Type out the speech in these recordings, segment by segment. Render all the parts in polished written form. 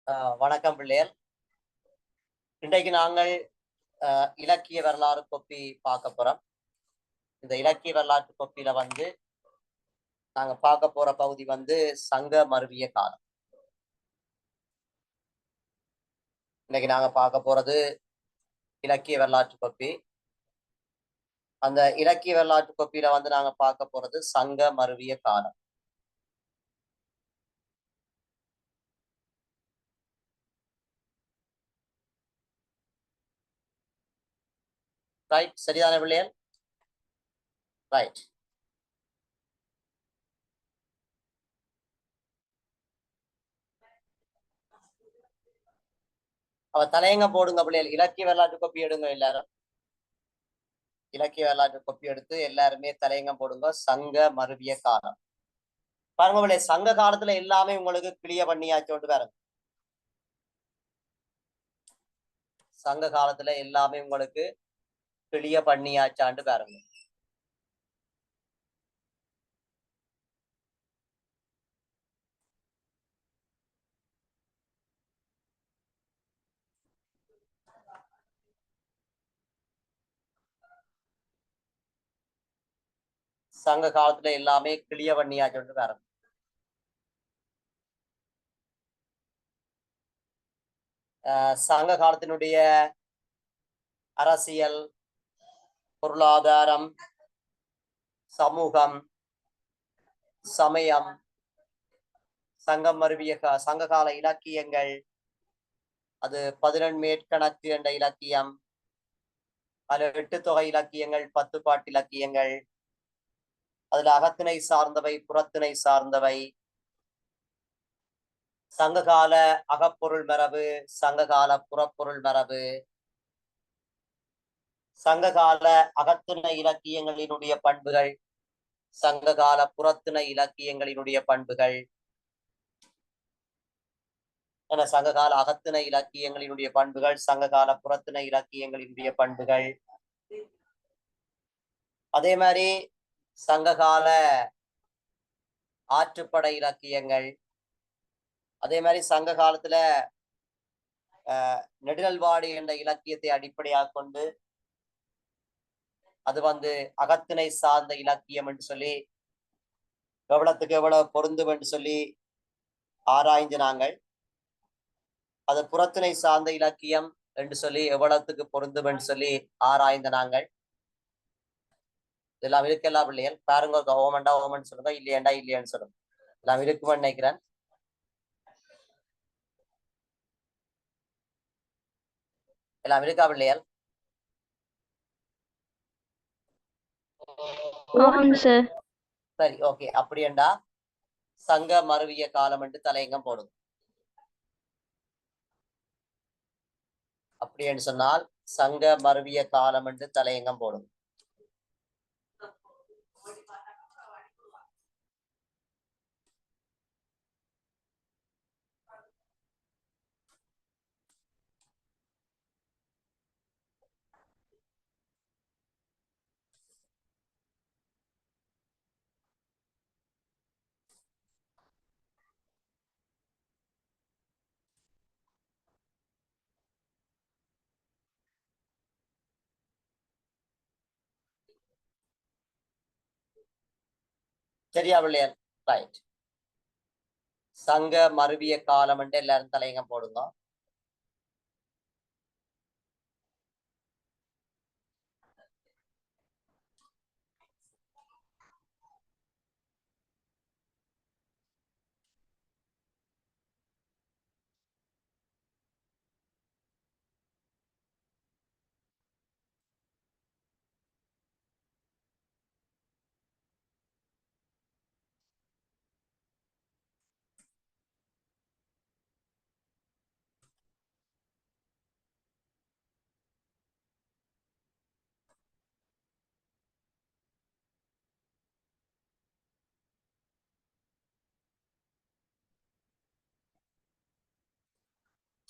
வணக்கம் பிள்ளைகள். இன்றைக்கு நாங்கள் இலக்கிய வரலாறு கொப்பி பார்க்க போறோம். இந்த இலக்கிய வரலாற்று கொப்பியில நாங்க பார்க்க போற பகுதி சங்க மருவிய காலம். இன்னைக்கு நாங்க பார்க்க போறது இலக்கிய வரலாற்று கொப்பி. அந்த இலக்கிய வரலாற்று கொப்பியில நாங்க பார்க்க போறது சங்க மருவிய காலம். ரைட், சரிதான பிள்ளைகள்? ரைட். அவ தலையங்க போடுங்க பிள்ளைகள். இலக்கிய வரலாற்று கொப்பி எடுங்க எல்லாரும். இலக்கிய வரலாற்று கொப்பி எடுத்து எல்லாருமே தலையங்கம் போடுங்க. சங்க மருவிய காலம். பாருங்க பிள்ளை, சங்க காலத்துல எல்லாமே உங்களுக்கு கிளியர் பண்ணியாச்சோட்டு பாருங்க. சங்க காலத்துல எல்லாமே உங்களுக்கு கிளியர் பண்ணியாச்சாண்டு பாருங்க. சங்க காலத்துல எல்லாமே கிளியர் பண்ணியாச்சுண்டு பாருங்க. சங்க காலத்தினுடைய அரசியல், பொருளாதாரம், சமூகம், சமயம், சங்கம் மருவிய சங்ககால இலக்கியங்கள், அது 11 மேற்கணக்கு என்ற இலக்கியம், அதுல 8 தொகை இலக்கியங்கள், 10 பாட்டு இலக்கியங்கள், அதுல அகத்திணை சார்ந்தவை, புறத்திணை சார்ந்தவை, சங்ககால அகப்பொருள் மரபு, சங்ககால புறப்பொருள் மரபு, சங்ககால அகத்திணை இலக்கியங்களினுடைய பண்புகள், சங்ககால புறத்திணை இலக்கியங்களினுடைய பண்புகள் என சங்ககால அகத்திணை இலக்கியங்களினுடைய பண்புகள், சங்ககால புறத்திணை இலக்கியங்களினுடைய பண்புகள், அதே மாதிரி சங்ககால ஆற்றுப்படை இலக்கியங்கள், அதே மாதிரி சங்க காலத்துல நெடுநல்வாடி என்ற இலக்கியத்தை அடிப்படையாக கொண்டு அது அகத்திணை சார்ந்த இலக்கியம் என்று சொல்லி எவ்வளவுக்கு எவ்வளவு பொருந்தும் என்று சொல்லி ஆராய்ந்து நாங்கள் அது புறத்திணை சார்ந்த இலக்கியம் என்று சொல்லி எவ்வளவுக்கு பொருந்தும் என்று சொல்லி ஆராய்ந்த நாங்கள். இதெல்லாம் இருக்கலாம் பிள்ளைகள். பாருங்க, ஓமண்டா ஓமன் சொல்லுங்க, இல்லையாண்டா இல்லையான்னு சொல்லுங்க. எல்லாம் இருக்குமென்னு நினைக்கிறேன். எல்லாம் இருக்கா பிள்ளைகள்? சரி, ஓகே. அப்படியேண்டா சங்க மருவிய காலம் என்று தலையங்கம் போடுங்க. அப்படின்னு சொன்னால் சங்க மருவிய காலம் என்று தலையங்கம் போடுங்க. சரியா பிள்ளையர்? ரைட். சங்க மருவிய காலம் என்று எல்லாரும் தலையங்கம் போடுங்க.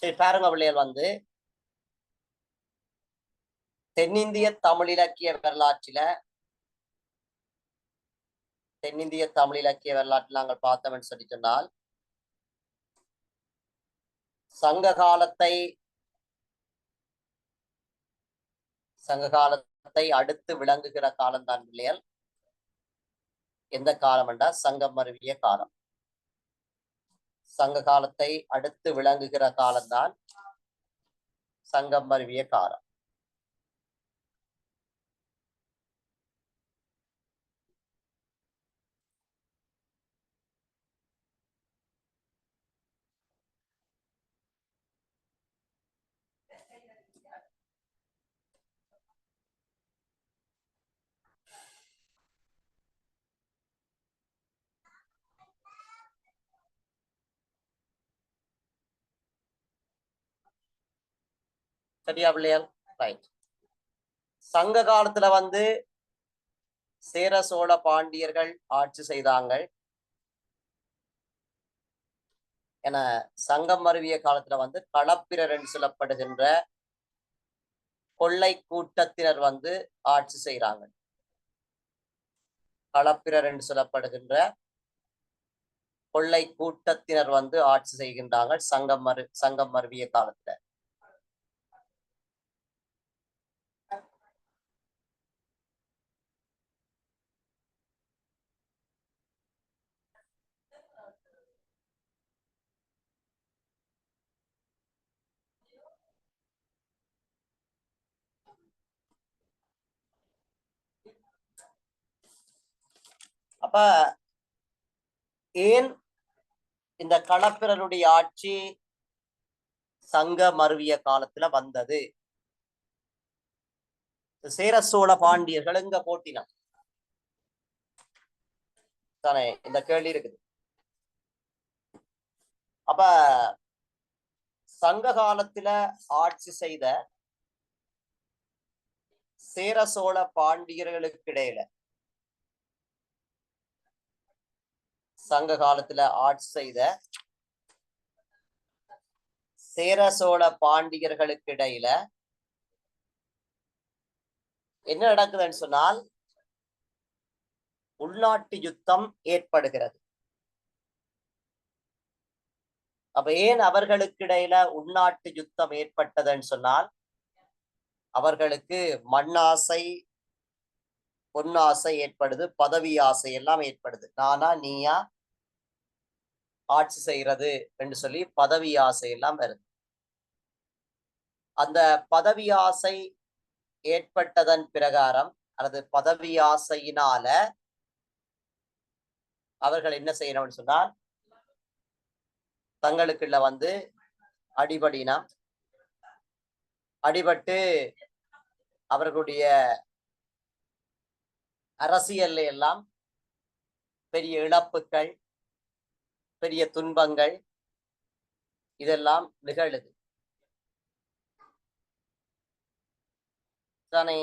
சரி, பாருங்க பிள்ளைகள், தென்னிந்திய தமிழ் இலக்கிய வரலாற்றில நாங்கள் பார்த்தோம்னு சொல்லி சொன்னால் சங்க காலத்தை அடுத்து விளங்குகிற காலம்தான் பிள்ளைகள் எந்த காலம் என்றா சங்கம் மருவிய காலம். சங்க காலத்தை அடுத்து விளங்குகிற காலம்தான் சங்கம் மருவிய காலம். சரியா பிள்ளைகள்? ரைட். சங்க காலத்துல சேர சோழ பாண்டியர்கள் ஆட்சி செய்தாங்க. என சங்கம் மருவிய காலத்துல களப்பிரர் என்று சொல்லப்படுகின்ற கொள்ளை கூட்டத்தினர் ஆட்சி செய்யறாங்க. களப்பிரர் என்று சொல்லப்படுகின்ற கொள்ளை கூட்டத்தினர் ஆட்சி செய்கின்றாங்க சங்கம் மருவிய காலத்துல. அப்ப ஏன் இந்த களப்பிரருடைய ஆட்சி சங்க மருவிய காலத்துல வந்தது? சேர சோழ பாண்டியர்கள் இங்க போட்டினம் தானே இந்த கேள்வி இருக்குது. அப்ப சங்க காலத்துல ஆட்சி செய்த சேர சோழ பாண்டியர்களுக்கு இடையில சங்க காலத்துல ஆட்சி செய்த சேர சோழ பாண்டியர்களுக்கு இடையில என்ன நடக்குதுன்னு சொன்னால் உள்நாட்டு யுத்தம் ஏற்படுகிறது. அப்ப ஏன் அவர்களுக்கு இடையில உள்நாட்டு யுத்தம் ஏற்பட்டதுன்னு சொன்னால் அவர்களுக்கு மண்ணாசை பொன்னாசை ஏற்படுது, பதவி ஆசை எல்லாம் ஏற்படுது. நானா நீயா ஆட்சி செய்யறது என்று சொல்லி பதவி ஆசை எல்லாம் வருது. அந்த பதவி ஆசை ஏற்பட்டதன் பிரகாரம் அல்லது பதவி ஆசையினால அவர்கள் என்ன செய்யணும்னு சொன்னால் தங்களுக்குள்ள அடிபடினா அடிபட்டு அவர்களுடைய அரசியல் எல்லாம் பெரிய இழப்புகள், பெரிய துன்பங்கள் இதெல்லாம் நிகழுது தானே.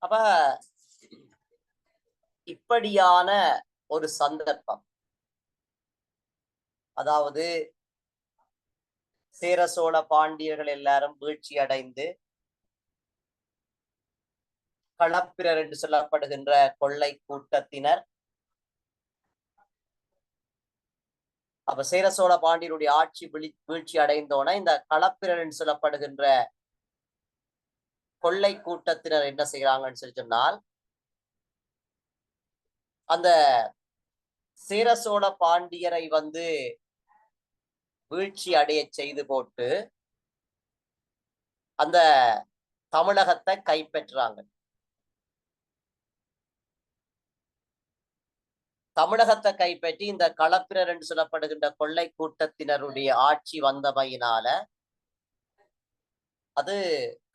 அப்ப இப்படியான ஒரு சந்தர்ப்பம், அதாவது சேர சோழ பாண்டியர்கள் எல்லாரும் வீழ்ச்சி அடைந்து களப்பிரர் என்று சொல்லப்படுகின்ற கொள்ளை கூட்டத்தினர் அப்ப சேர சோழ பாண்டியருடைய ஆட்சி வீழ்ச்சி அடைந்தோன இந்த களப்பிரர் என்று சொல்லப்படுகின்ற கொள்ளை கூட்டத்தினர் என்ன செய்யறாங்கன்னு சொல்லி சொன்னால் அந்த சேர சோழ பாண்டியரை வீழ்ச்சி அடைய செய்து போட்டு அந்த தமிழகத்தை கைப்பற்றாங்க. தமிழகத்தை கைப்பற்றி இந்த களப்பிரர் என்று சொல்லப்படுகின்ற கொள்ளை கூட்டத்தினருடைய ஆட்சி வந்தமையினால அது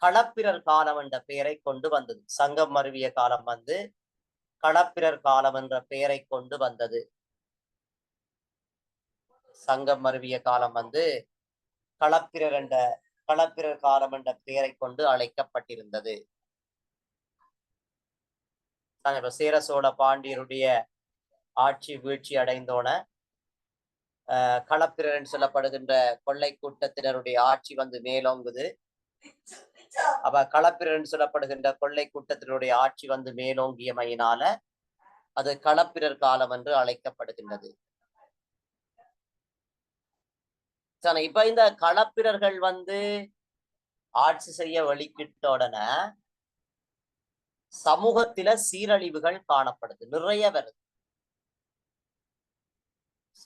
களப்பிரர் காலம் என்ற பெயரை கொண்டு வந்தது. சங்கம் மருவிய காலம் களப்பிரர் காலம் என்ற பெயரை கொண்டு வந்தது. சங்கம் மருவிய காலம் களப்பிரர் காலம் என்ற பெயரை கொண்டு அழைக்கப்பட்டிருந்தது. சேர சோழ பாண்டியருடைய ஆட்சி வீழ்ச்சி அடைந்தோன களப்பிரர் சொல்லப்படுகின்ற கொள்ளை கூட்டத்தினருடைய ஆட்சி மேலோங்குது. அப்ப களப்பிரர் சொல்லப்படுகின்ற கொள்ளை கூட்டத்தினுடைய ஆட்சி வந்து மேலோங்கியமையினால அது களப்பிரர் காலம் என்று அழைக்கப்படுகின்றது. இப்ப இந்த களப்பிரர்கள் வந்து ஆட்சி செய்ய வெளிக்கிட்ட உடனே சமூகத்தில சீரழிவுகள் காணப்படுது, நிறைய வருது.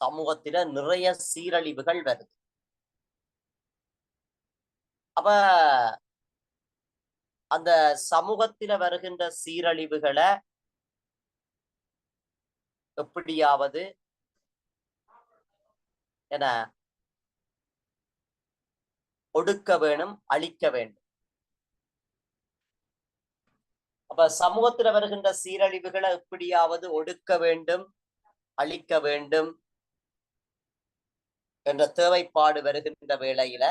சமூகத்தில நிறைய சீரழிவுகள் வருது. அப்ப அந்த சமூகத்தில வருகின்ற சீரழிவுகளை எப்படியாவது என ஒடுக்க வேணும், அழிக்க வேண்டும். அப்ப சமூகத்துல வருகின்ற சீரழிவுகளை எப்படியாவது ஒடுக்க வேண்டும், அழிக்க வேண்டும் என்ற தேவைப்பாடு வருகின்ற வேளையில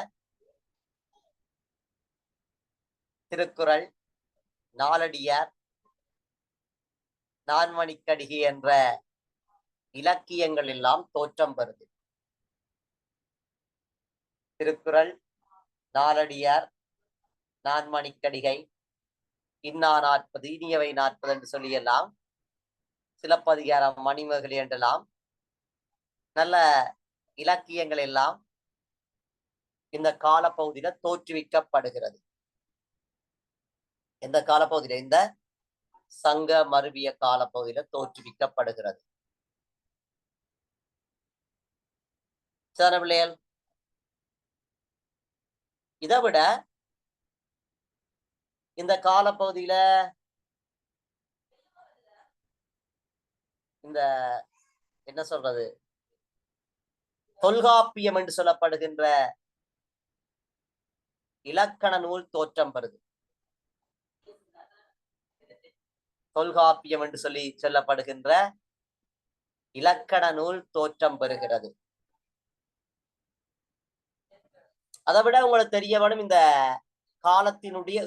திருக்குறள், நாலடியார், நான்மணிக்கடிகை என்ற இலக்கியங்கள் எல்லாம் தோற்றம் பெறுது. திருக்குறள், நாலடியார், நான்மணிக்கடிகை, இன்னா 40, இனியவை 40 என்று சொல்லியெல்லாம், சிலப்பதிகாரம், மணிமேகலை என்றெல்லாம் நல்ல இலக்கியங்கள் எல்லாம் இந்த காலப்பகுதியில தோற்றுவிக்கப்படுகிறது. எந்த காலப்பகுதியில? இந்த சங்க மருவிய காலப்பகுதியில தோற்றுவிக்கப்படுகிறது. பிள்ளைகள், இதை விட இந்த காலப்பகுதியில இந்த என்ன சொல்றது, தொல்காப்பியம் என்று சொல்லப்படுகின்ற இலக்கண நூல் தோற்றம் பெறுது. தொல்காப்பியம் என்று சொல்லப்படுகின்ற இலக்கண நூல் தோற்றம் பெறுகிறது. அதை விட உங்களுக்கு தெரிய வேணும், இந்த காலத்தினுடைய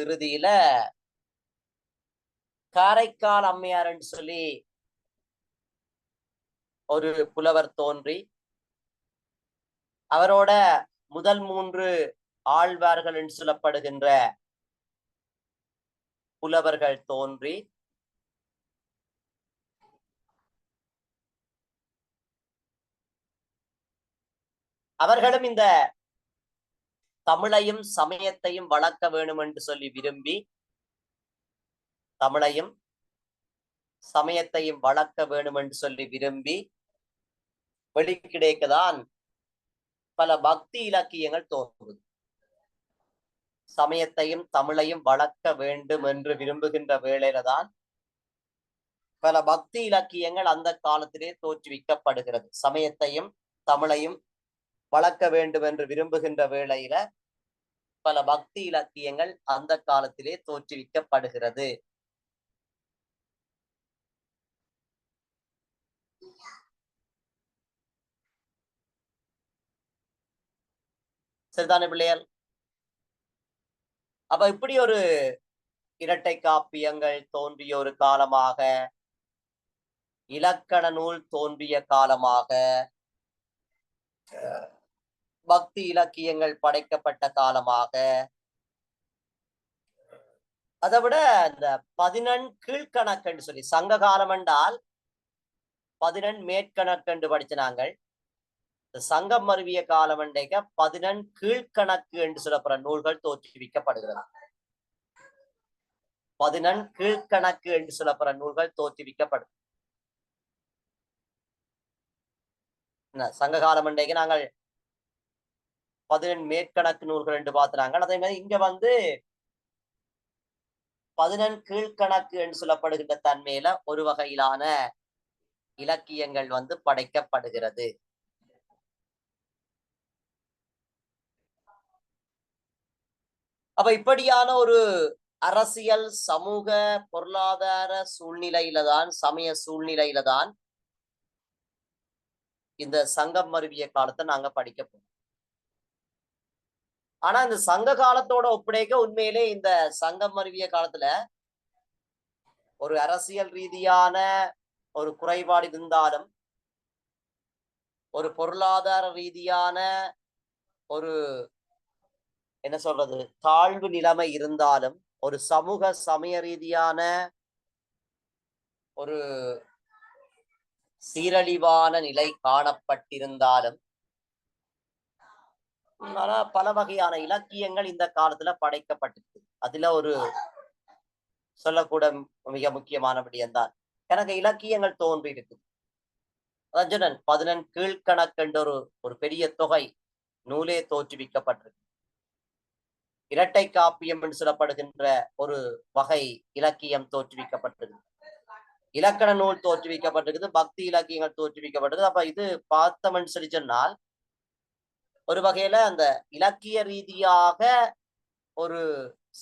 இறுதியில காரைக்கால் அம்மையார் என்று சொல்லி ஒரு புலவர் தோன்றி, அவரோட முதல் 3 ஆழ்வார்கள் என்று சொல்லப்படுகின்ற புலவர்கள் தோன்றி, அவர்களும் இந்த தமிழையும் சமயத்தையும் வளர்க்க வேணும் என்று சொல்லி விரும்பி, தமிழையும் சமயத்தையும் வளர்க்க வேணும் என்று சொல்லி விரும்பி வெளிக்கிடைக்குதான் பல பக்தி இலக்கியங்கள் தோன்றுது. சமயத்தையும் தமிழையும் வளர்க்க வேண்டும் என்று விரும்புகின்ற வேளையில தான் பல பக்தி இலக்கியங்கள் அந்த காலத்திலே தோற்றுவிக்கப்படுகிறது. சமயத்தையும் தமிழையும் வளர்க்க வேண்டும் என்று விரும்புகின்ற வேளையில பல பக்தி இலக்கியங்கள் அந்த காலத்திலே தோற்றுவிக்கப்படுகிறது. சரிதானே பிள்ளைகள்? அப்ப இப்படி ஒரு இரட்டை காப்பியங்கள் தோன்றிய ஒரு காலமாக, இலக்கண நூல் தோன்றிய காலமாக, பக்தி இலக்கியங்கள் படைக்கப்பட்ட காலமாக, அதை விட இந்த 11 கீழ்கணக்கு சொல்லி, சங்க காலம் என்றால் 11 மேற்கணக்கு படிச்ச நாங்கள், சங்கம் மருவிய காலம் என்றைக்க 11 கீழ்கணக்கு என்று சொல்லப்படுற நூல்கள் தோற்றுவிக்கப்படுகிறது. 11 கீழ்கணக்கு என்று சொல்லப்படுற நூல்கள் தோற்றுவிக்கப்படும். சங்க காலம் என்றைக்கு நாங்கள் 11 மேற்கணக்கு நூல்கள் என்று பார்த்தாங்க. அதே மாதிரி இங்க வந்து 11 கீழ்கணக்கு என்று சொல்லப்படுகின்ற தன்மையில ஒரு வகையிலான இலக்கியங்கள் வந்து படைக்கப்படுகிறது. அப்ப இப்படியான ஒரு அரசியல், சமூக, பொருளாதார சூழ்நிலையில தான், சமய சூழ்நிலையில தான் இந்த சங்கம் மருவிய காலத்தை நாங்க படிக்க போறோம். ஆனா இந்த சங்க காலத்தோட ஒப்படைக்க உண்மையிலே இந்த சங்கம் மருவிய காலத்துல ஒரு அரசியல் ரீதியான ஒரு குறைபாடு இருந்தாலும், ஒரு பொருளாதார ரீதியான ஒரு என்ன சொல்றது தாழ்வு நிலைமை இருந்தாலும், ஒரு சமூக சமய ரீதியான ஒரு சீரழிவான நிலை காணப்பட்டிருந்தாலும், ஆனா பல வகையான இலக்கியங்கள் இந்த காலத்துல படைக்கப்பட்டிருக்கு. அதுல ஒரு சொல்லக்கூட மிக முக்கியமான விடயம்தான். எனக்கு இலக்கியங்கள் தோன்றி இருக்குது. ரஞ்சனன் 14 கீழ்கணக்கென்ற ஒரு பெரிய தொகை நூலே தோற்றுவிக்கப்பட்டிருக்கு. இரட்டை காப்பியம் என்று சொல்லப்படுகின்ற ஒரு வகை இலக்கியம் தோற்றுவிக்கப்பட்டிருக்கு. இலக்கண நூல் தோற்றுவிக்கப்பட்டிருக்குது, பக்தி இலக்கியங்கள் தோற்றுவிக்கப்பட்டிருக்கு. அப்ப இது பார்த்தோம்னு சொல்லி சொன்னால், ஒரு வகையில அந்த இலக்கிய ரீதியாக ஒரு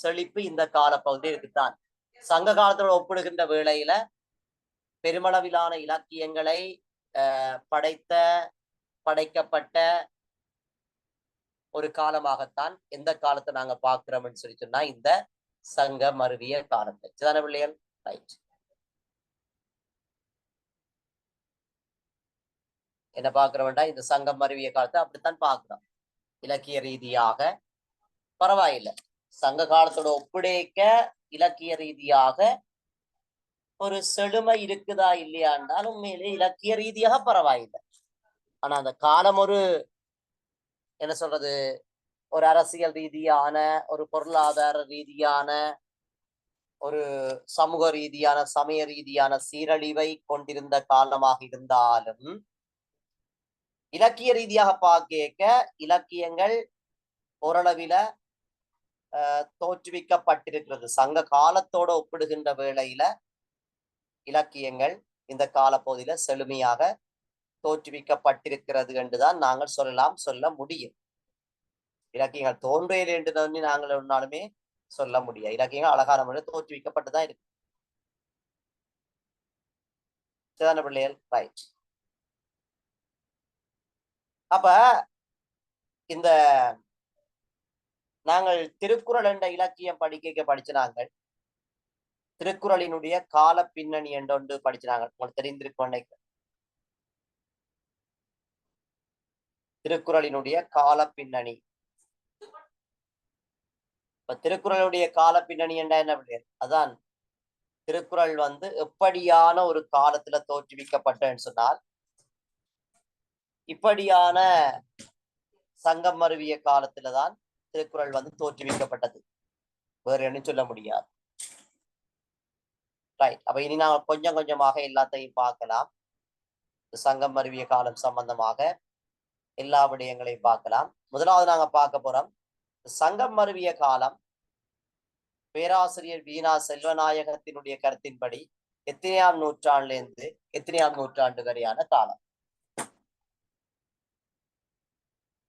செழிப்பு இந்த காலப்பகுதியில் இருக்குத்தான். சங்க காலத்தோட ஒப்பிடுகின்ற வேளையில பெருமளவிலான இலக்கியங்களை படைத்த படைக்கப்பட்ட ஒரு காலமாகத்தான் எந்த காலத்தை நாங்க பார்க்கிறோம்னு சொல்லி சொன்னா இந்த சங்க மருவிய காலத்தை. சிதான பிள்ளைகள், ரைட். என்ன பார்க்கிறோம்டா, இந்த சங்கம் மருவிய காலத்தை அப்படித்தான் பார்க்கிறோம். இலக்கிய ரீதியாக பரவாயில்லை, சங்க காலத்தோட ஒப்பிடைக்க இலக்கிய ரீதியாக ஒரு செழுமை இருக்குதா இல்லையாண்டாலும் உண்மையிலே இலக்கிய ரீதியாக பரவாயில்லை. ஆனா அந்த காலம் ஒரு என்ன சொல்றது ஒரு அரசியல் ரீதியான, ஒரு பொருளாதார ரீதியான, ஒரு சமூக ரீதியான, சமய ரீதியான சீரழிவை கொண்டிருந்த காலமாக இருந்தாலும், இலக்கிய ரீதியாக பார்க்க இலக்கியங்கள் ஓரளவில தோற்றுவிக்கப்பட்டிருக்கிறது. சங்க காலத்தோட ஒப்பிடுகின்ற வேளையில இலக்கியங்கள் இந்த காலப்பகுதியில செழுமையாக தோற்றுவிக்கப்பட்டிருக்கிறது என்றுதான் நாங்கள் சொல்ல முடியும். இலக்கியங்கள் தோன்றியல் என்று நாங்கள் ஒன்னாலுமே சொல்ல முடியாது. இலக்கியங்கள் அழகான முறையில் தோற்றுவிக்கப்பட்டுதான் இருக்கு. சிதான பிள்ளைகள், ரைட். அப்ப இந்த நாங்கள் திருக்குறள் என்ற இலக்கியம் படிச்ச நாங்கள் திருக்குறளினுடைய கால பின்னணி என்றொன்று படிச்சாங்க. உங்களுக்கு தெரிந்திருக்கும். திருக்குறளினுடைய கால பின்னணி. இப்ப திருக்குறளுடைய கால பின்னணி என்ற என்ன பிள்ளைகள், அதான் திருக்குறள் எப்படியான ஒரு காலத்துல தோற்றுவிக்கப்பட்டன்னு சொன்னால், இப்படியான சங்கம் மருவிய காலத்துலதான் திருக்குறள் தோற்றுவிக்கப்பட்டது. வேறு என்ன சொல்ல முடியாது. ரைட். அப்ப இனி நாங்கள் கொஞ்சம் கொஞ்சமாக எல்லாத்தையும் பார்க்கலாம். சங்கம் மருவிய காலம் சம்பந்தமாக எல்லா விடயங்களையும் பார்க்கலாம். முதலாவது நாங்க பார்க்க போறோம் சங்கம் மருவிய காலம். பேராசிரியர் வீணா செல்வநாயகத்தினுடைய கருத்தின்படி எத்தனையாம் நூற்றாண்டுல இருந்து எத்தனையாம் நூற்றாண்டு வரையான காலம்.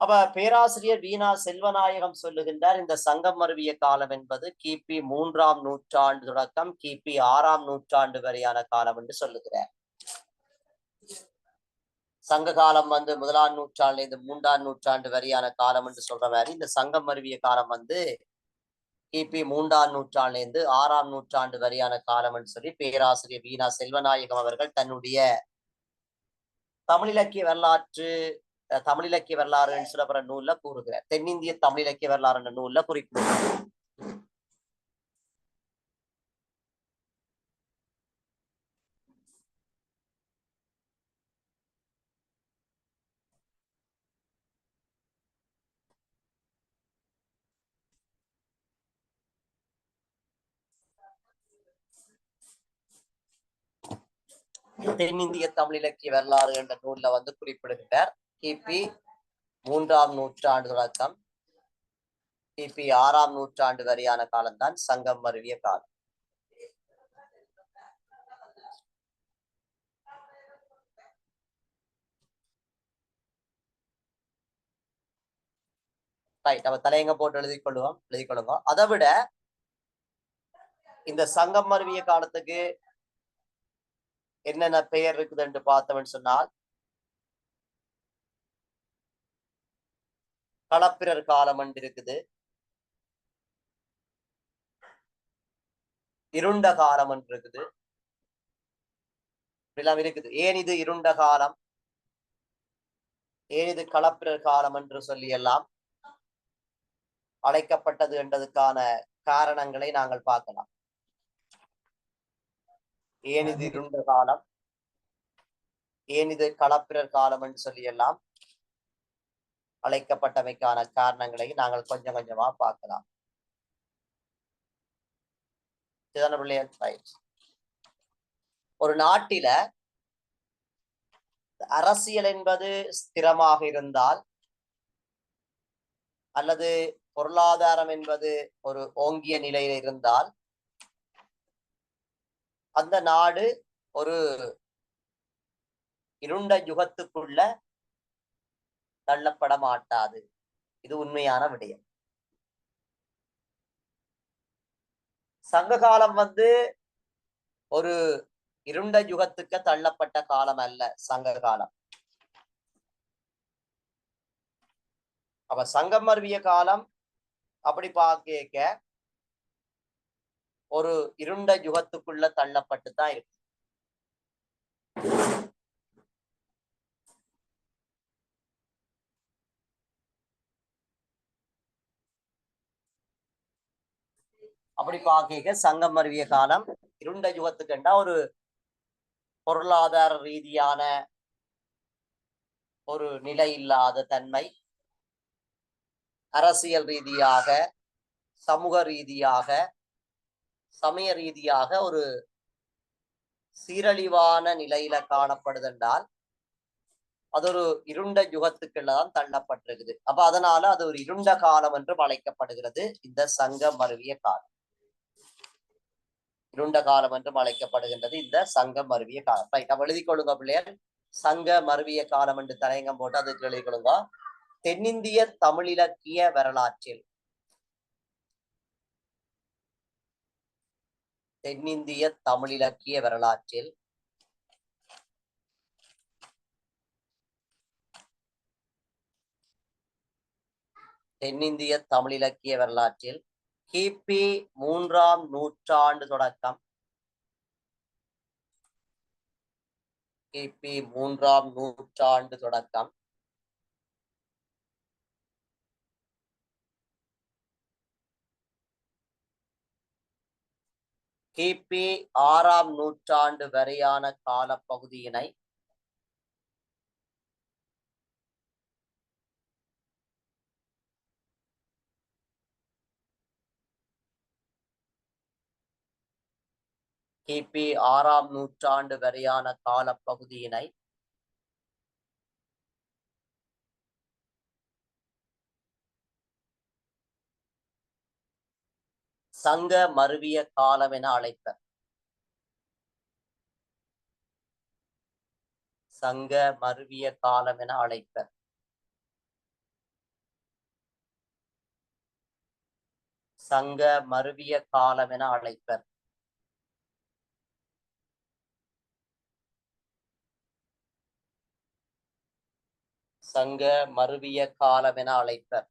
அப்ப பேராசிரியர் வீணா செல்வநாயகம் சொல்லுகின்றார், இந்த சங்கம் மருவிய காலம் என்பது கிபி 3ஆம் நூற்றாண்டு தொடக்கம் கிபி 6ஆம் நூற்றாண்டு வரையான காலம் என்று சொல்லுகிறார். சங்க காலம் 1ஆம் நூற்றாண்டுல இருந்து 3ஆம் நூற்றாண்டு வரையான காலம் என்று சொல்ற மாதிரி, இந்த சங்கம் மருவிய காலம் கிபி 3ஆம் நூற்றாண்டுல இருந்து 6ஆம் நூற்றாண்டு வரையான காலம் என்று சொல்லி பேராசிரியர் வீணா செல்வநாயகம் அவர்கள் தன்னுடைய தமிழ் இலக்கிய வரலாறு சொல்லப்படுற நூல்ல கூறுகிறார். தென்னிந்திய தமிழ் இலக்கிய வரலாறு என்ற நூல்ல குறிப்பிடுகிறார். தென்னிந்திய தமிழ் இலக்கிய வரலாறு என்ற நூல்ல குறிப்பிடுகிறார். கிபி 3ஆம் நூற்றாண்டு தொடக்கம் கிபி 6ஆம் நூற்றாண்டு வரையான காலம்தான் சங்கம் மருவிய காலம். ரைட். நம்ம தலையங்க போட்டு எழுதிக்கொள்ளுங்க. அதை விட இந்த சங்கம் மருவிய காலத்துக்கு என்னென்ன பெயர் இருக்குது என்று பார்த்தவன் சொன்னால், களப்பிரர் காலம் என்று இருக்குது, இருண்ட காலம் என்று இருக்குது. இப்படிலாம் இருக்குது. ஏன் இது இருண்ட காலம், ஏன் இது களப்பிரர் காலம் என்று சொல்லி எல்லாம் அழைக்கப்பட்டது என்றதுக்கான காரணங்களை நாங்கள் பார்க்கலாம். ஏன் இது இருண்ட காலம், ஏன் இது களப்பிரர் காலம் என்று சொல்லி எல்லாம் அழைக்கப்பட்டமைக்கான காரணங்களை நாங்கள் கொஞ்சம் கொஞ்சமா பார்க்கலாம். ஒரு நாட்டில அரசியல் என்பது ஸ்திரமாக இருந்தால் அல்லது பொருளாதாரம் என்பது ஒரு ஓங்கிய நிலையில் இருந்தால் அந்த நாடு ஒரு இருண்ட யுகத்துக்குள்ள தள்ளப்பட மாட்டாது. இது உண்மையான விடயம். சங்க காலம் ஒரு இருண்ட யுகத்துக்கு தள்ளப்பட்ட காலம் அல்ல சங்க காலம். அப்ப சங்கம் மருவிய காலம் அப்படி பார்க்க ஒரு இருண்ட யுகத்துக்குள்ள தள்ளப்பட்டு தான் இருக்கு. அப்படி பார்க்க சங்கம் மருவிய காலம் இருண்ட யுகத்துக்குண்டா ஒரு பொருளாதார ரீதியான ஒரு நிலை இல்லாத தன்மை, அரசியல் ரீதியாக, சமூக ரீதியாக, சமய ரீதியாக ஒரு சீரழிவான நிலையில காணப்படுதென்றால் அது ஒரு இருண்ட யுகத்துக்குள்ளதான் தள்ளப்பட்டிருக்குது. அப்ப அதனால அது ஒரு இருண்ட காலம் என்றும் அழைக்கப்படுகிறது. இந்த சங்கம் மருவிய காலம் இருண்ட காலம் என்றும் அழைக்கப்படுகின்றது. இந்த சங்கம் மருவிய காலம். ரைட், அப்ப எழுதி கொள்ளுங்க பிள்ளையர். சங்க மருவிய காலம் என்று தலையங்கம் போட்டு அதுக்கு எழுதி கொள்ளுங்க. தென்னிந்திய தமிழிலக்கிய வரலாற்றில் தென்னிந்திய தமிழிலக்கிய வரலாற்றில் தென்னிந்திய தமிழிலக்கிய வரலாற்றில் கிபி 3ஆம் நூற்றாண்டு தொடக்கம் கிபி 3ஆம் நூற்றாண்டு தொடக்கம் கிபி 6ஆம் நூற்றாண்டு வரையான காலப்பகுதியினை கிபி 6ஆம் நூற்றாண்டு வரையான காலப்பகுதியினை சங்க மருவிய காலம் என அழைப்பர். சங்க மருவிய காலம் என அழைப்பர். சங்க மருவிய காலம் என அழைப்பர். சங்க மருவிய காலம் என அழைப்பர்.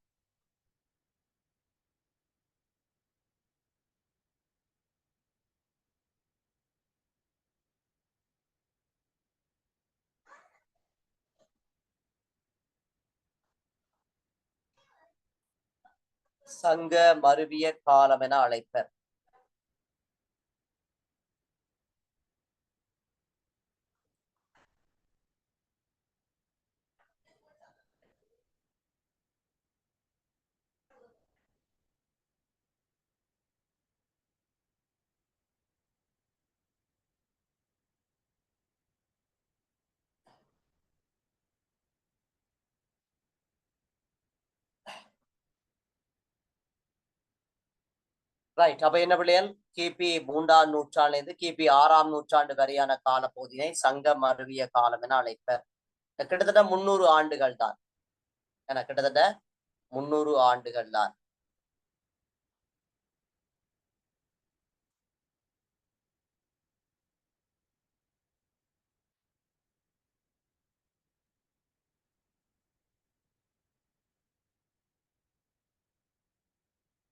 சங்க மருவிய காலம் என அழைப்பர். ரைட், அப்ப என்ன பிள்ளைகள், கிபி 3ஆம் நூற்றாண்டிலிருந்து கிபி 6ஆம் நூற்றாண்டு வரையான காலப்பகுதியை சங்க மருவிய காலம் என அழைப்பர். கிட்டத்தட்ட 300 ஆண்டுகள் தான். கிட்டத்தட்ட 300 ஆண்டுகள் தான்.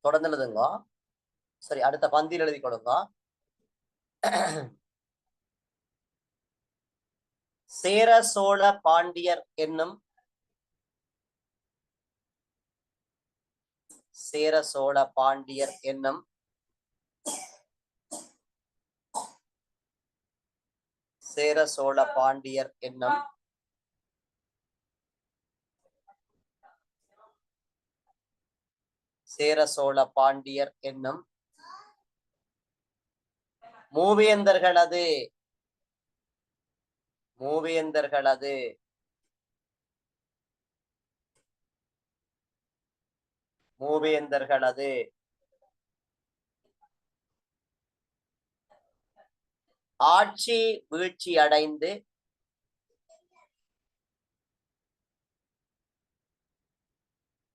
தொடர்ந்து எழுதுங்க. சரி, அடுத்த பந்தியில் எழுதி கொடுங்க. சேர சோழ பாண்டியர் என்னும் சேர சோழ பாண்டியர் என்னும் சேர சோழ பாண்டியர் என்னும் சேர சோழ பாண்டியர் என்னும் மூவேந்தர்களது மூவேந்தர்களது மூவேந்தர்களது ஆட்சி வீழ்ச்சி அடைந்து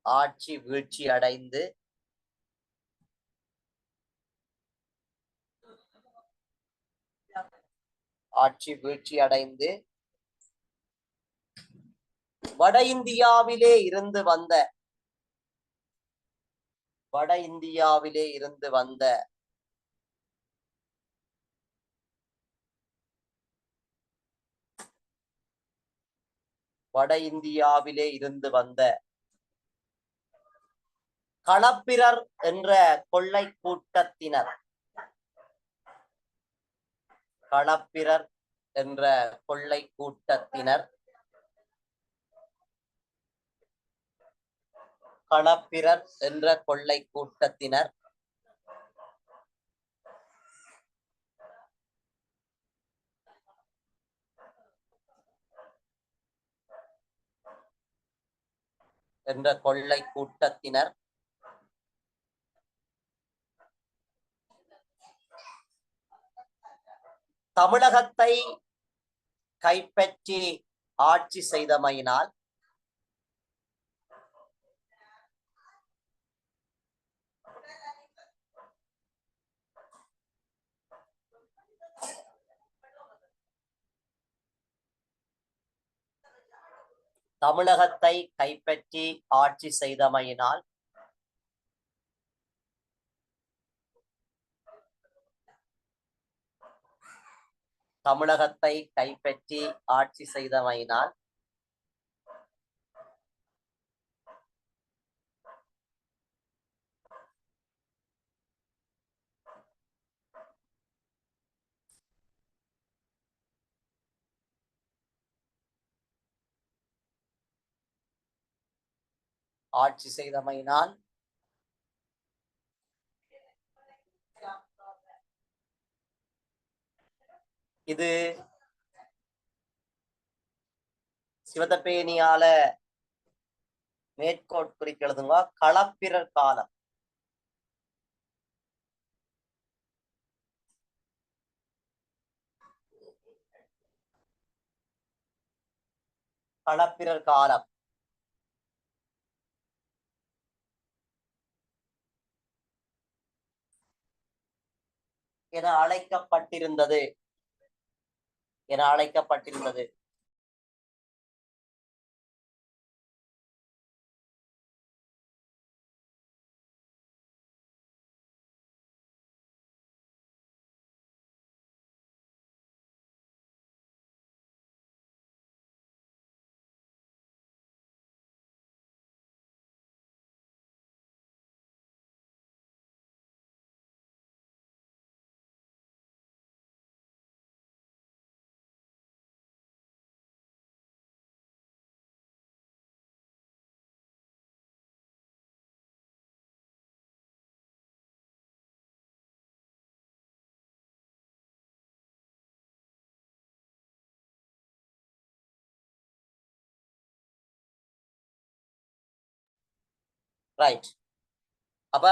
ஆட்சி வீழ்ச்சி அடைந்து ஆட்சி வீழ்ச்சி அடைந்து வட இந்தியாவிலே இருந்து வந்த வட இந்தியாவிலே இருந்து வந்த வட இந்தியாவிலே இருந்து வந்த களப்பிரர் என்ற கொள்ளை கூட்டத்தினர் களப்பிரர் என்ற கொள்ளை கூட்டத்தினர் களப்பிரர் என்ற கொள்ளை கூட்டத்தினர் என்ற கொள்ளை கூட்டத்தினர் தமிழகத்தை கைப்பற்றி ஆட்சி செய்தமையினால் தமிழகத்தை கைப்பற்றி ஆட்சி செய்தமையினால் தமிழகத்தை கைப்பற்றி ஆட்சி செய்தமையினால் ஆட்சி செய்தமையினால் இது சிவதப்பேணியால மேற்கோட்குறிக்கு எழுதுங்க. களப்பிரர் காலம். களப்பிரர் காலம் என அழைக்கப்பட்டிருந்தது என அழைக்கப்பட்டிருந்தது. ரைட். அப்ப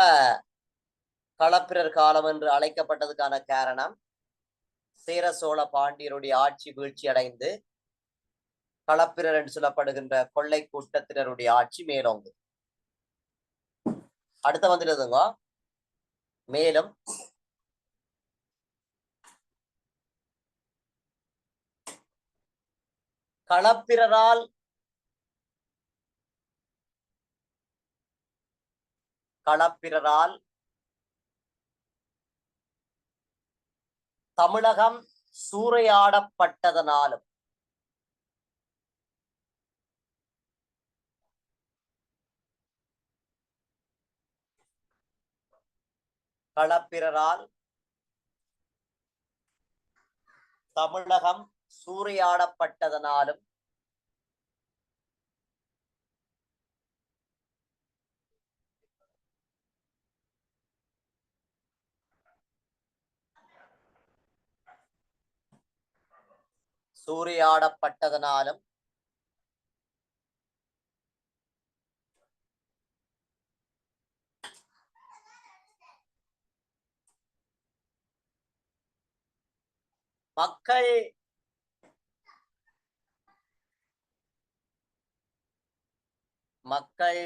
களப்பிரர் காலம் என்று அழைக்கப்பட்டதுக்கான காரணம் சேர சோழ பாண்டியருடைய ஆட்சி வீழ்ச்சி அடைந்து களப்பிரர் என்று சொல்லப்படுகின்ற கொள்ளை கூட்டத்தினருடைய ஆட்சி மேலோங்கு. அடுத்த வந்துடுதுங்க. மேலும் களப்பிரரால் தமிழகம் சூறையாடப்பட்டதனாலும் களப்பிரரால் தமிழகம் சூறையாடப்பட்டதனாலும் சூறையாடப்பட்டதனாலும் மக்கள் மக்கள்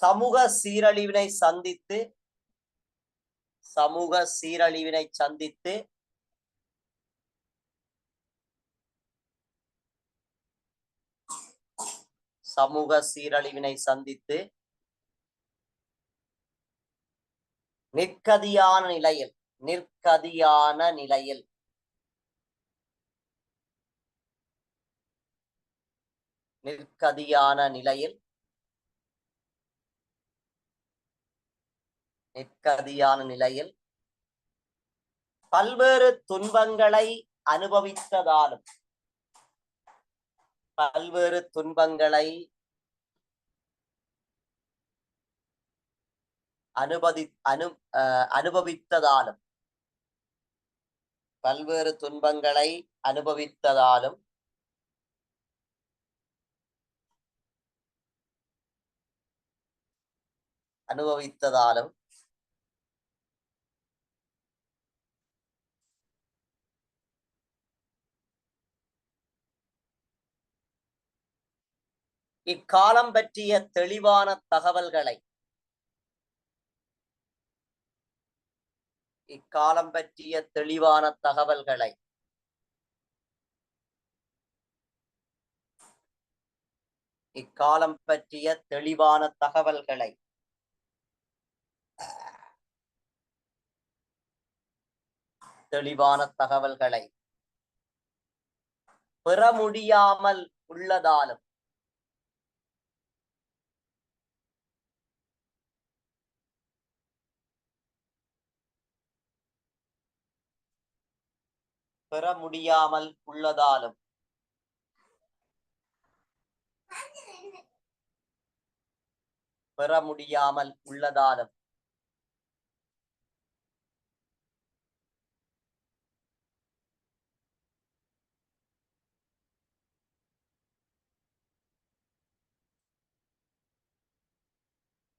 சமூக சீரழிவினை சந்தித்து நிற்கதியான நிலையில் பல்வேறு துன்பங்களை அனுபவித்ததாலும் இக்காலம் பற்றிய தெளிவான தகவல்களை பெற முடியாமல்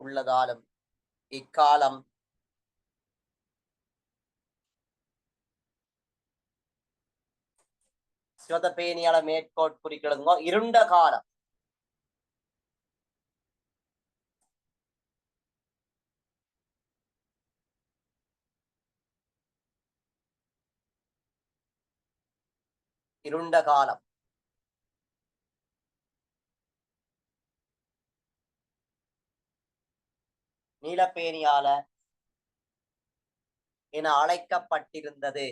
உள்ளதாலும் இக்காலம் சிவதபேணியால மேற்கோட்குறிக்கிழங்கோ இருண்ட காலம். இருண்ட காலம் நீலப்பேணியால என அழைக்கப்பட்டிருந்தது.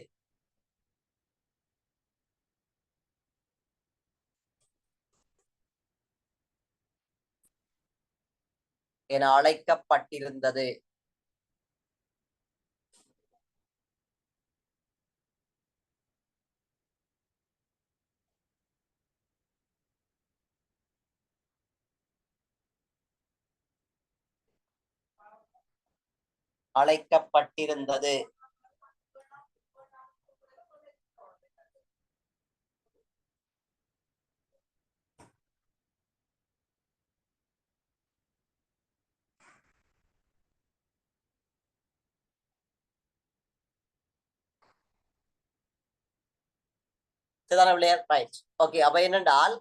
அப்ப என்னென்றால்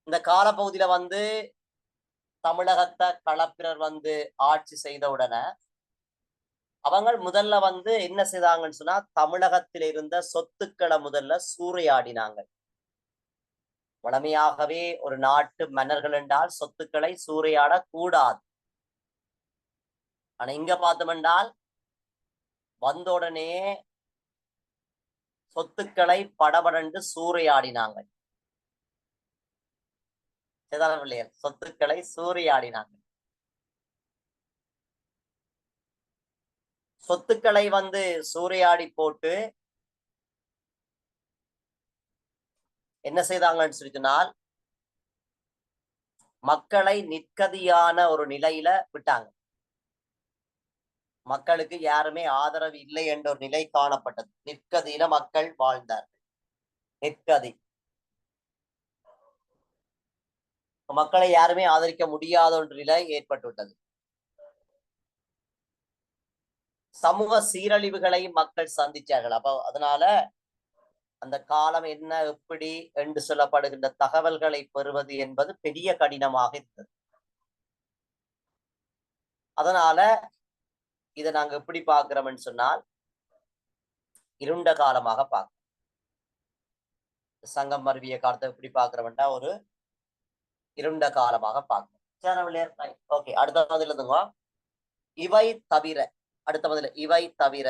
இந்த காலப்பகுதியில வந்து தமிழகத்தை களப்பிரர் வந்து ஆட்சி செய்த உடனே அவங்க முதல்ல வந்து என்ன செய்தாங்கன்னு சொன்னா தமிழகத்தில் இருந்த சொத்துக்களை முதல்ல சூறையாடினாங்க. வளமையாகவே ஒரு நாட்டு மன்னர்கள் என்றால் சொத்துக்களை சூறையாட கூடாது. ஆனா இங்க பார்த்தோம்னால் வந்த உடனே சொத்துக்களை படபடன்று சூறையாடினாங்க. பிள்ளையர் சொத்துக்களை சூறையாடினாங்க. சொத்துக்களை வந்து சூறையாடி போட்டு என்ன செய்தாங்கன்னு சொல்லி சொன்னால் மக்களை நிற்கதியான ஒரு நிலையில விட்டாங்க. மக்களுக்கு யாருமே ஆதரவு இல்லை என்ற ஒரு நிலை காணப்பட்டது. நிற்கதியில மக்கள் வாழ்ந்தார்கள். நிற்கதி மக்களை யாருமே ஆதரிக்க முடியாத ஒரு நிலை ஏற்பட்டுவிட்டது. சமூக சீரழிவுகளை மக்கள் சந்திச்சார்கள். அப்ப அதனால அந்த காலம் என்ன எப்படி என்று சொல்லப்படுகின்ற தகவல்களை பெறுவது என்பது பெரிய கடினமாக இருந்தது. அதனால இதை நாங்க எப்படி பார்க்கிறோம்னு சொன்னால் இருண்ட காலமாக பார்க்கிறோம். சங்கம் மருவிய காலத்தை எப்படி பார்க்கிறோம்னா ஒரு இருண்ட காலமாக பார்க்கிறோம். ஓகே, அடுத்த பதில் இருந்துங்க. இவை தவிர, அடுத்த பதில் இவை தவிர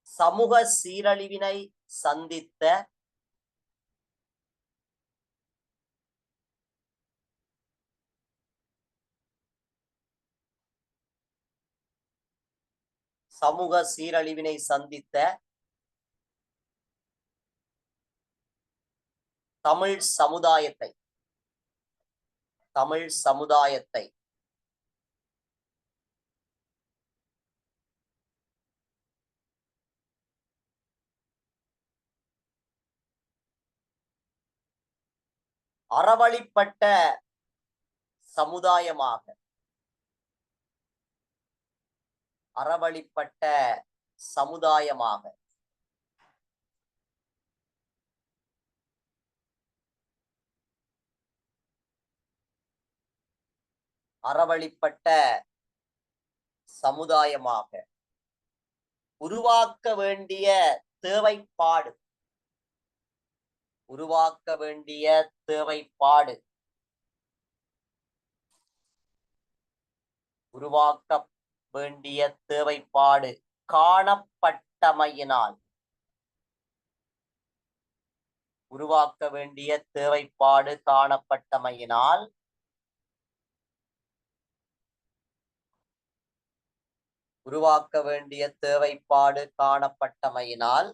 சமூக சீரழிவினை சந்தித்த சமூக சீரழிவினை சந்தித்த தமிழ் சமுதாயத்தை அறவழிப்பட்ட சமுதாயமாக உருவாக்க வேண்டிய தேவைப்பாடு காணப்பட்டமையினால்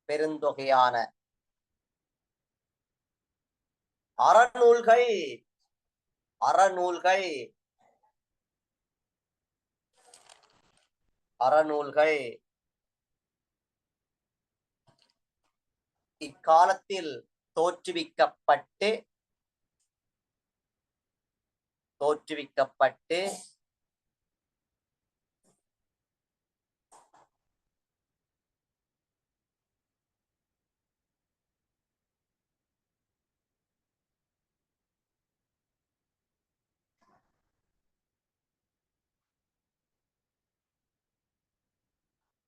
பெருந்தொகையான அறநூல்கள் இக்காலத்தில்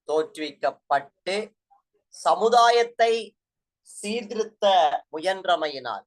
தோற்றுவிக்கப்பட்டு சமுதாயத்தை சீர்திருத்த முயன்றமையினால்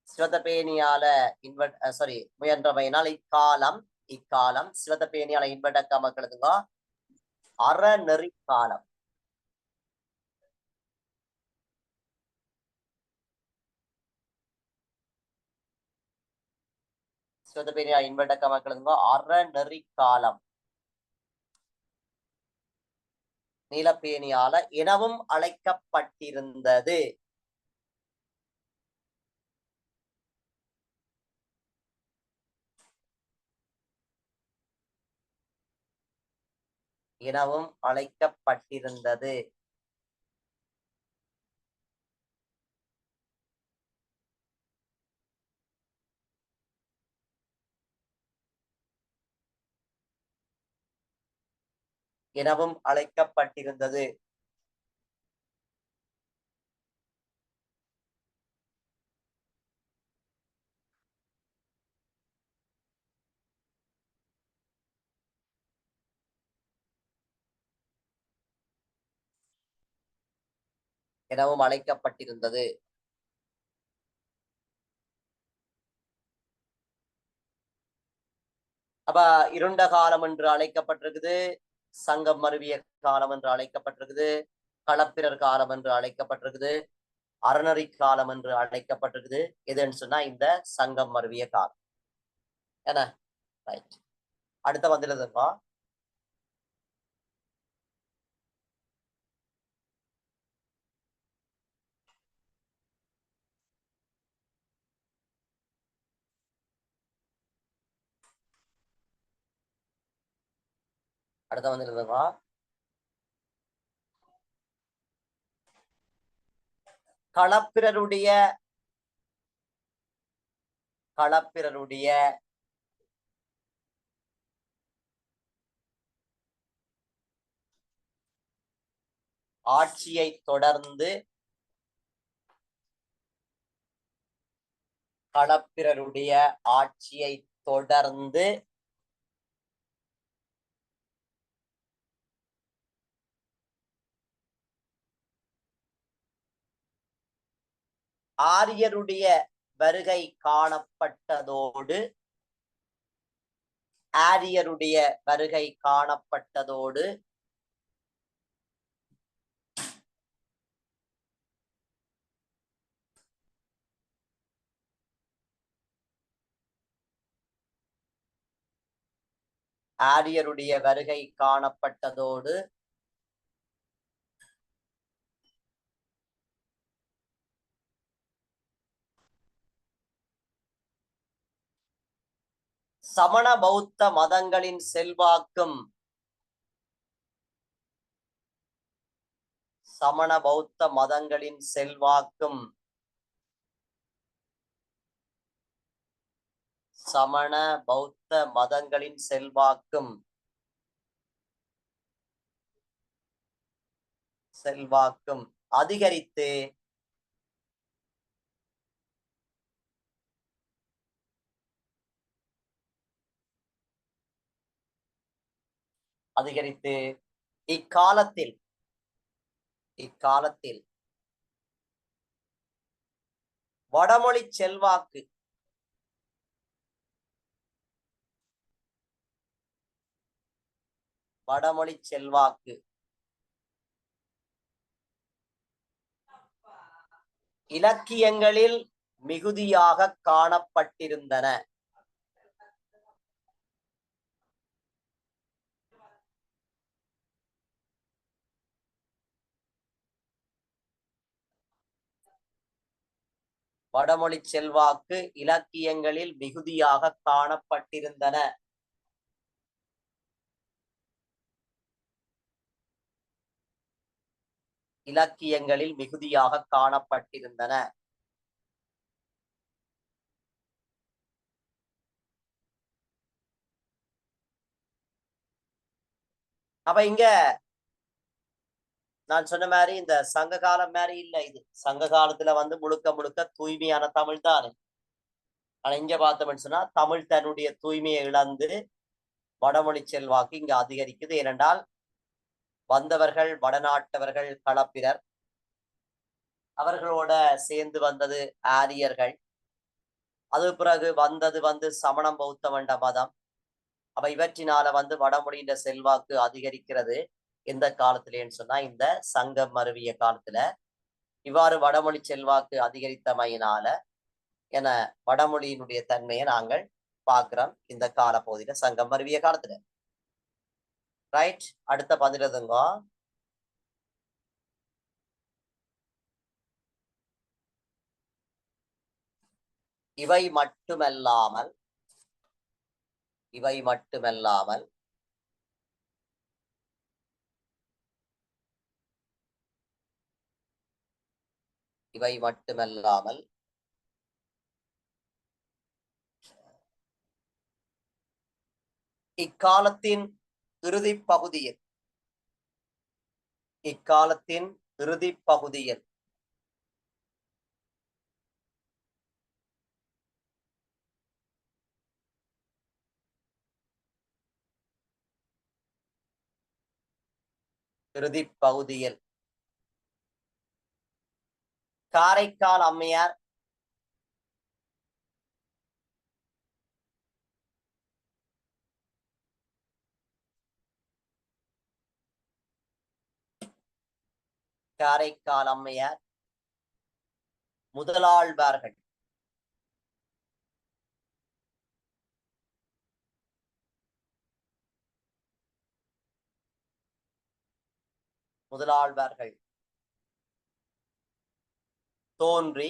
சிவதபேணியால முயன்றமையினால் இக்காலம் சிவதபேணியால இன்வெர்ட் மக்களுக்குங்க அறநெறி காலம். சிவதபேரியா இன்வெர்டக்க மக்களுங்க அறநெறி காலம் நீலப்பேணியால எனவும் அழைக்கப்பட்டிருந்தது. எனவும் அழைக்கப்பட்டிருந்தது. எனவும் அழைக்கப்பட்டிருந்தது. எனவும் அழைக்கப்பட்டிருந்தது. அப்ப இருண்ட காலம் என்று அழைக்கப்பட்டிருக்குது, சங்கம் மருவிய காலம் என்று அழைக்கப்பட்டிருக்குது, களப்பிரர் காலம் என்று அழைக்கப்பட்டிருக்குது, அறநெறி காலம் என்று அழைக்கப்பட்டிருக்குது. எதுன்னு சொன்னா இந்த சங்கம் மருவிய காலம். என்ன ரைட். அடுத்த வந்துடுதுப்பா. அடுத்த வந்துடுதுப்பா. களப்பிரருடைய ஆட்சியை தொடர்ந்து ஆரியருடைய வருகை காணப்பட்டதோடு சமண பௌத்த மதங்களின் செல்வாக்கும் அதிகரித்து இக்காலத்தில் வடமொழி செல்வாக்கு இலக்கியங்களில் மிகுதியாக காணப்பட்டிருந்தன. வடமொழி செல்வாக்கு இலக்கியங்களில் மிகுதியாக காணப்பட்டிருந்தன. அப்ப இங்க நான் சொன்ன மாதிரி இந்த சங்க காலம் மாதிரி இல்ல. இது சங்க காலத்துல முழுக்க தூய்மையான தமிழ் தானே. ஆனா இங்க பார்த்தோம்னு சொன்னா தமிழ் தன்னுடைய தூய்மையை இழந்து வடமொழி செல்வாக்கு இங்க அதிகரிக்குது. ஏனென்றால் வந்தவர்கள் வடநாட்டவர்கள், களப்பிரர், அவர்களோட சேர்ந்து வந்தது ஆரியர்கள், அது பிறகு வந்தது சமணம் பௌத்தம் என்ற மதம். அப்ப இவற்றினால வடமொழியின் செல்வாக்கு அதிகரிக்கிறது. எந்த காலத்திலேன்னு சொன்னா இந்த சங்கம் மருவிய காலத்துல. இவ்வாறு வடமொழி செல்வாக்கு அதிகரித்தமையினால என வடமொழியினுடைய தன்மையை நாங்கள் பாக்குறோம் இந்த கால பகுதியில சங்கம் மருவிய காலத்துல. ரைட், அடுத்த பதிலதுங்க. இவை மட்டுமல்லாமல் இவை மட்டுமல்லாமல் இவை மட்டுமல்லாமல் இக்காலத்தின் இறுதி பகுதியில் இறுதி பகுதியில் காரைக்கால் அம்மையார் முதலாழ்வார்கள் தோன்றி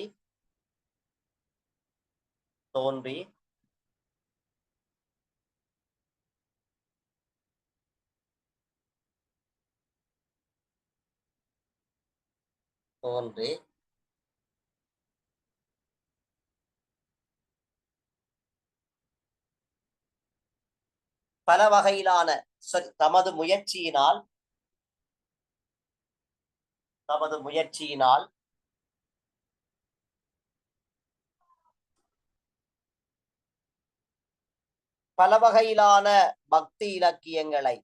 பல வகையிலான தமது முயற்சியினால் பல வகையிலான பக்தி இலக்கியங்களை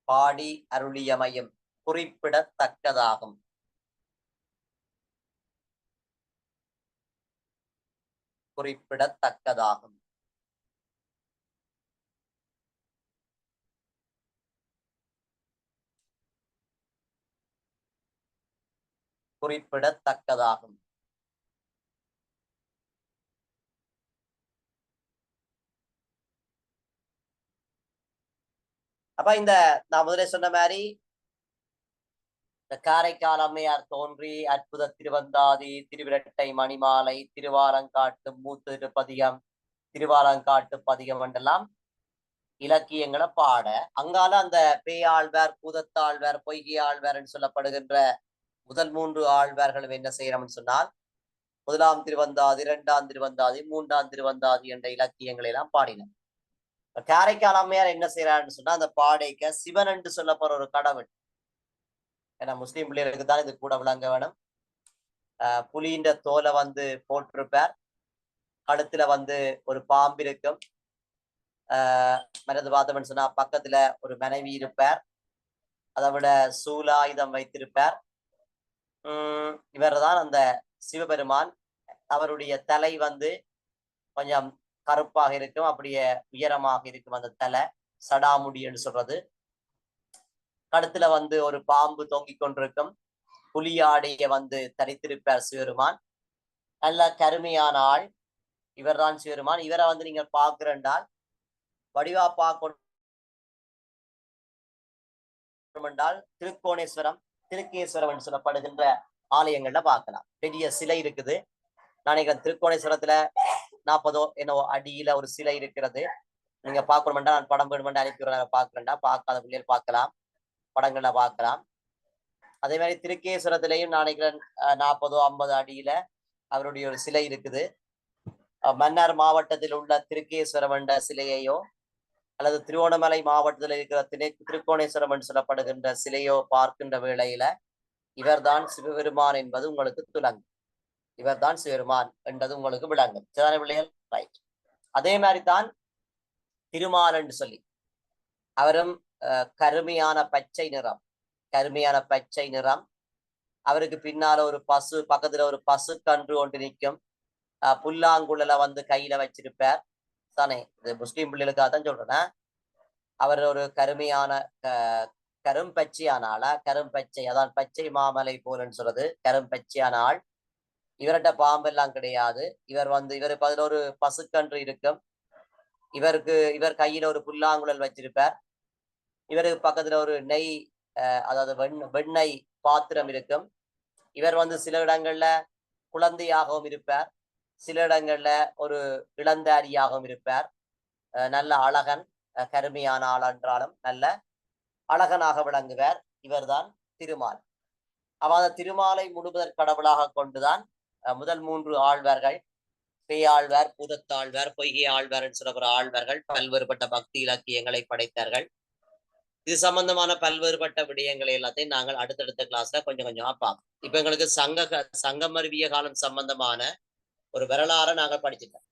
பாடி அருளியமையும் குறிப்பிடத்தக்கதாகும். அப்ப இந்த நான் முதலே சொன்ன மாதிரி இந்த காரைக்கால் அம்மையார் தோன்றி, அற்புத திருவந்தாதி, திருவிரட்டை மணிமாலை, திருவாலங்காட்டு மூத்து திருப்பதிகம், திருவாலங்காட்டு பதிகம் என்றெல்லாம் இலக்கியங்களை பாட, அங்கால அந்த பேயாழ்வார், பூதத்தாழ்வார், பொய்கை ஆழ்வார் என்று சொல்லப்படுகின்ற முதல் 3 ஆழ்வார்களும் என்ன செய்யறோம்னு சொன்னால், 1ஆம் திருவந்தாதி, 2ஆம் திருவந்தாதி, 3ஆம் திருவந்தாதி என்ற இலக்கியங்களை எல்லாம் பாடினார். காரைக்கால் அம்மையார் என்ன செய்யறாருன்னு சொன்னா, அந்த பாடைக்க சிவன் என்று சொல்லப்படுற ஒரு கடவுள், ஏன்னா முஸ்லீம் பிள்ளைகளுக்கு தான் இது கூட விளங்க வேணும். புலின்ற தோலை போட்டிருப்பார், கழுத்துல ஒரு பாம்பு இருக்கும், மனது பார்த்தோம்னு சொன்னா பக்கத்துல ஒரு மனைவி இருப்பார், அதை விட சூலாயுதம் வைத்திருப்பார். இவர் தான் அந்த சிவபெருமான். அவருடைய தலை கொஞ்சம் கருப்பாக இருக்கும், அப்படியே உயரமாக இருக்கும் அந்த தலை, சடாமுடி என்று சொல்றது. கழுத்துல ஒரு பாம்பு தொங்கிக் கொண்டிருக்கும், புலியாடைய தரித்திருப்பார் சிவபெருமான். நல்ல கருமையான ஆள், இவர் தான் சிவபெருமான். இவரை நீங்க பார்க்கிறண்டால் வடிவா பார்க்கணும் என்றால் திருக்கேஸ்வரம் என்று சொல்லப்படுகின்ற ஆலயங்கள்ல பார்க்கலாம். பெரிய சிலை இருக்குது. நான் திருக்கோணேஸ்வரத்துல 40 என்னவோ அடியில ஒரு சிலை இருக்கிறது. நீங்க பார்க்கணும்டா, நான் படம் வேணுமெண்டா அனுப்பி பார்க்கிறேன்டா, பார்க்காத பிள்ளைகள் பார்க்கலாம், படங்களை பார்க்கலாம். அதே மாதிரி திருக்கேஸ்வரத்திலையும் நான் 40 50 அடியில அவருடைய ஒரு சிலை இருக்குது. மன்னார் மாவட்டத்தில் உள்ள திருக்கேஸ்வரம் என்ற சிலையையோ, அல்லது திருவோணமலை மாவட்டத்தில் இருக்கிற திருக்கோணேஸ்வரம் என்று சொல்லப்படுகின்ற சிலையோ பார்க்கின்ற வேளையில இவர்தான் சிவபெருமான் என்பது உங்களுக்கு துலங்கும். இவர்தான் சிவபெருமான் என்பது உங்களுக்கு விளங்கும். சிதான பிள்ளைகள், ரைட். அதே மாதிரி தான் திருமால் என்று சொல்லி அவரும் கருமையான பச்சை நிறம், கருமையான பச்சை நிறம். அவருக்கு பின்னால ஒரு பசு, பக்கத்துல ஒரு பசு கன்று ஒன்று நிற்கும். புல்லாங்குழல வந்து கையில வச்சிருப்பார் தானே. இது முஸ்லீம் பிள்ளைகளுக்காக தான் சொல்றேன். அவர் ஒரு கருமையான கரும்பச்சையான ஆளா, கரும்பச்சை, அதான் பச்சை மாமலை போலன்னு சொல்றது, கரும்பச்சையான ஆள். இவர்கிட்ட பாம்பெல்லாம் கிடையாது. இவர் வந்து இவர் பதில் பசுக்கன்று இருக்கும். இவர் கையில ஒரு புல்லாங்குழல் வச்சிருப்பார். இவருக்கு பக்கத்துல ஒரு நெய், அதாவது வெண்ணெய் பாத்திரம் இருக்கும். இவர் வந்து சில இடங்கள்ல குழந்தையாகவும் இருப்பார், சில இடங்கள்ல ஒரு இளந்தாரியாகவும் இருப்பார். நல்ல அழகன், கருமையான ஆள் என்றாலும் நல்ல அழகனாக விளங்குவார். இவர்தான் திருமால். அந்த திருமாலை முழுவதற் கடவுளாக கொண்டுதான் முதல் 3 ஆழ்வார்கள், பேயாழ்வார், பூதத்தாழ்வார், பொய்கை ஆழ்வார் என்று சொல்ற ஆழ்வார்கள் பல்வேறுபட்ட பக்தி இலக்கியங்களை படைத்தார்கள். இது சம்பந்தமான பல்வேறுபட்ட விடயங்களை எல்லாத்தையும் நாங்கள் அடுத்தடுத்த கிளாஸ்ல கொஞ்சம் கொஞ்சமா பார்ப்போம். இப்ப எங்களுக்கு சங்கமருவிய காலம் சம்பந்தமான ஒரு வரலாறை நாங்கள் படிச்சுட்டோம்.